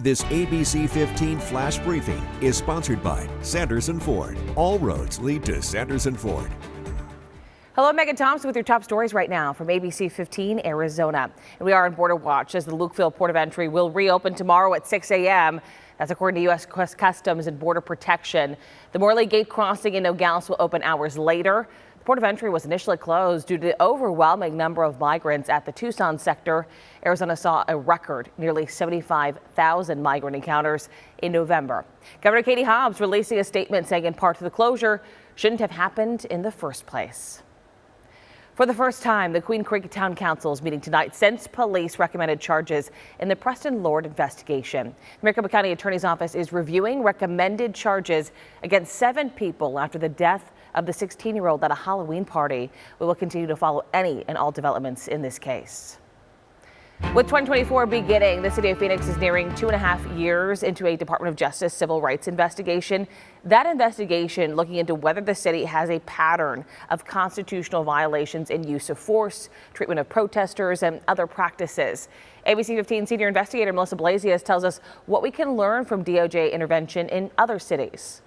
This ABC15 flash briefing is sponsored by Sanderson Ford. All roads lead to Sanderson Ford. Hello, Megan Thompson with your top stories right now from ABC15 Arizona. And we are on border watch as the Lukeville Port of Entry will reopen tomorrow at 6 a.m. That's according to U.S. Customs and Border Protection. The Morley Gate crossing in Nogales will open hours later. The Port of Entry was initially closed due to the overwhelming number of migrants at the Tucson sector. Arizona saw a record nearly 75,000 migrant encounters in November. Governor Katie Hobbs releasing a statement saying in part the closure shouldn't have happened in the first place. For the first time, the Queen Creek Town Council is meeting tonight since police recommended charges in the Preston Lord investigation. The Maricopa County Attorney's Office is reviewing recommended charges against 7 people after the death of the 16-year-old at a Halloween party. We will continue to follow any and all developments in this case. With 2024 beginning, the city of Phoenix is nearing 2.5 years into a Department of Justice civil rights investigation. That investigation looking into whether the city has a pattern of constitutional violations in use of force, treatment of protesters, and other practices. ABC15 senior investigator Melissa Blasius tells us what we can learn from DOJ intervention in other cities.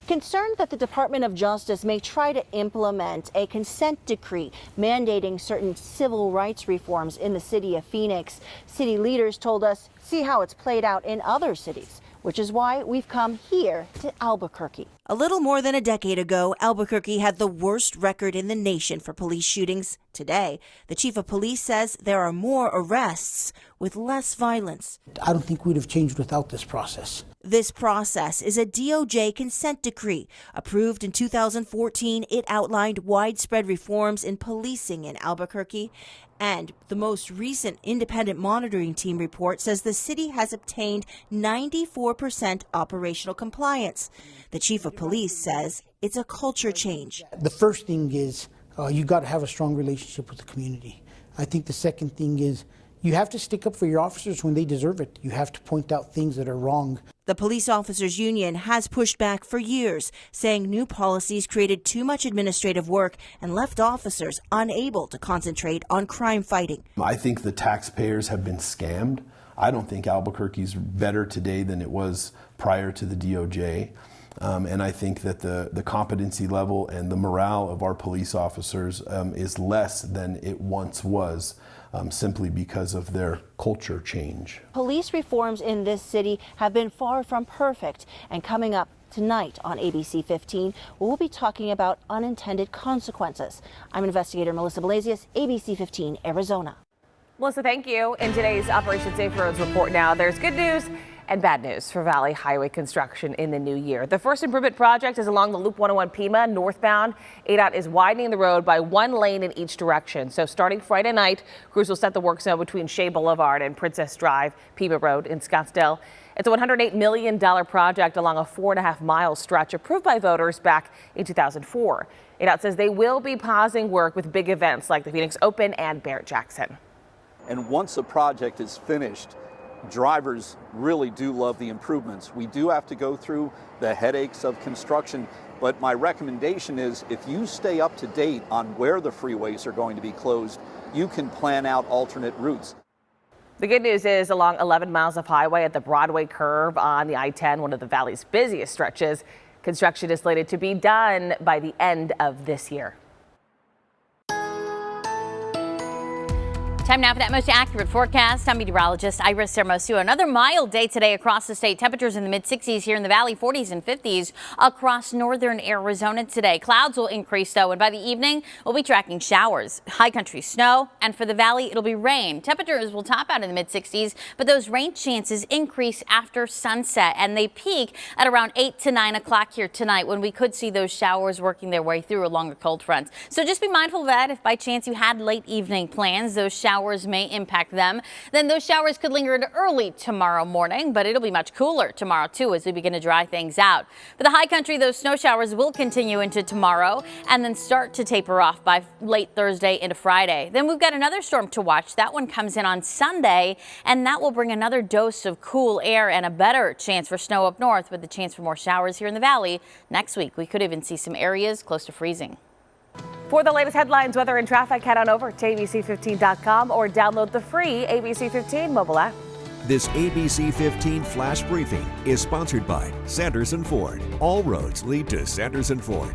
Concerned that the Department of Justice may try to implement a consent decree mandating certain civil rights reforms in the city of Phoenix, city leaders told us see how it's played out in other cities, which is why we've come here to Albuquerque. A little more than a decade ago, Albuquerque had the worst record in the nation for police shootings. Today, the chief of police says there are more arrests with less violence. I don't think we'd have changed without this process. This process is a DOJ consent decree. Approved in 2014, it outlined widespread reforms in policing in Albuquerque. And the most recent independent monitoring team report says the city has obtained 94% operational compliance. The chief of police says it's a culture change. The first thing is you got to have a strong relationship with the community. I think the second thing is you have to stick up for your officers when they deserve it. You have to point out things that are wrong. The Police Officers Union has pushed back for years, saying new policies created too much administrative work and left officers unable to concentrate on crime fighting. I think the taxpayers have been scammed. I don't think Albuquerque's better today than it was prior to the DOJ. And I think that the competency level and the morale of our police officers is less than it once was. Simply because of their culture change. Police reforms in this city have been far from perfect, and coming up tonight on ABC 15, we'll be talking about unintended consequences. I'm investigator Melissa Blasius, ABC 15 Arizona. Melissa, thank you. In today's Operation Safe Roads report now, there's good news and bad news for Valley Highway construction in the new year. The first improvement project is along the Loop 101 Pima northbound. ADOT is widening the road by 1 lane in each direction. So starting Friday night, crews will set the work zone between Shea Boulevard and Princess Drive, Pima Road in Scottsdale. It's a $108 million project along a 4.5-mile stretch approved by voters back in 2004. ADOT says they will be pausing work with big events like the Phoenix Open and Barrett-Jackson. And once a project is finished, drivers really do love the improvements. We do have to go through the headaches of construction, but my recommendation is if you stay up to date on where the freeways are going to be closed, you can plan out alternate routes. The good news is along 11 miles of highway at the Broadway curve on the I-10, one of the valley's busiest stretches, construction is slated to be done by the end of this year. Time now for that most accurate forecast. I'm meteorologist Iris Hermoso. Another mild day today across the state. Temperatures in the mid-60s here in the valley, 40s and 50s across northern Arizona today. Clouds will increase, though, and by the evening, we'll be tracking showers, high country snow, and for the valley, it'll be rain. Temperatures will top out in the mid-60s, but those rain chances increase after sunset, and they peak at around 8 to 9 o'clock here tonight when we could see those showers working their way through along the cold fronts. So just be mindful of that. If by chance you had late evening plans, those showers may impact them. Then those showers could linger into early tomorrow morning, but it'll be much cooler tomorrow too as we begin to dry things out. For the high country, those snow showers will continue into tomorrow and then start to taper off by late Thursday into Friday. Then we've got another storm to watch. That one comes in on Sunday, and that will bring another dose of cool air and a better chance for snow up north with the chance for more showers here in the valley. Next week, we could even see some areas close to freezing. For the latest headlines, weather, and traffic, head on over to ABC15.com or download the free ABC15 mobile app. This ABC15 flash briefing is sponsored by Sanderson Ford. All roads lead to Sanderson Ford.